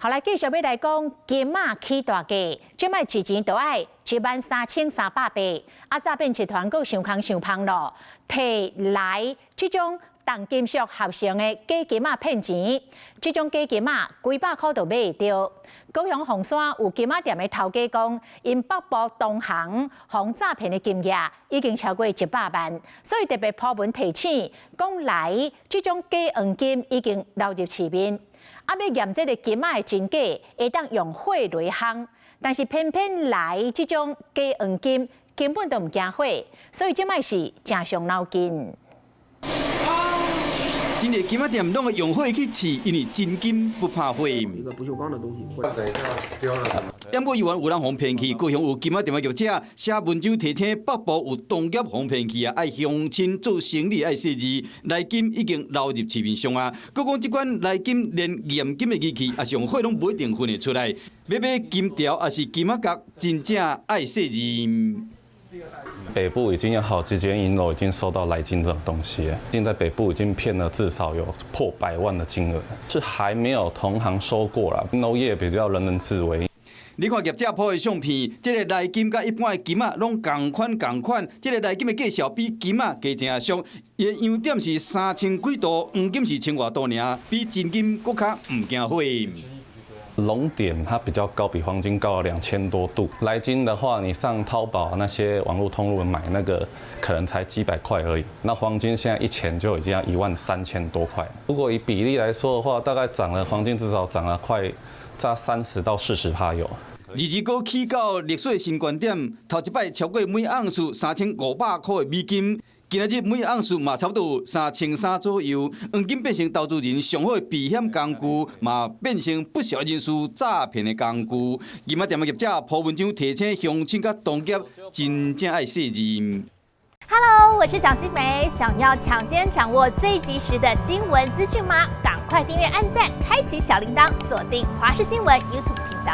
后来继续要来讲金马起大价，即摆一钱都爱73380八，诈骗集团佫想空想胖咯，摕来即种重金属合成的假金马骗钱，即种假金马几百块就买得到。高雄凤山有金马店的头家讲，因北部同行防诈骗的金额已经超过100万，所以特别破文提醒，讲来即种假黄金已经流入市面。要验这个金仔的真假，会当用火来烘，但是偏偏来这种假黄金根本都唔惊火，所以即摆是正伤脑筋。真个金仔店拢会用火去试，因为真金不怕火。一个不锈钢的东西。等一下，标了。验过以前有人互骗去，高雄有金仔店的业者写文章提醒北部有同业互骗去啊，爱相亲做生意爱细字，内金已经流入市面上啊。佮讲即款内金连验金的仪器也上火拢不一定分得出来，要买金条还是金仔角，真正爱细字。北部已经有好几间银楼已经收到来金这种东西了，现在北部已经骗了至少有破100万的金额，是还没有同行收过啦。银楼业比较人人自危。你看业者拍的相片，这个内金甲一般的金仔拢同款，这个内金的价小比金仔加正俗，伊的样点是3000几度，黄金是1000外度尔，比真金搁较唔惊火。熔点它比较高，比黄金高了2000多度。来金的话，你上淘宝那些网络通路买那个，可能才几百块而已。那黄金现在1000就已经要13000多块。如果以比例来说的话，大概涨了黄金至少涨了快30%到40%有。日股起到历史新高点，头一摆超过每盎司3500块的美金。今仔日每盎司嘛差不多3300左右，黄金变成投资人上好的避险工具，嘛变成不少人士诈骗的工具。金仔店的业者铺文章提醒乡亲甲同业，真正爱细字。Hello， 我是蒋欣梅，想要抢先掌握最及时的新闻资讯吗？赶快订阅、按赞、开启小铃铛，锁定华视新闻 YouTube 频道。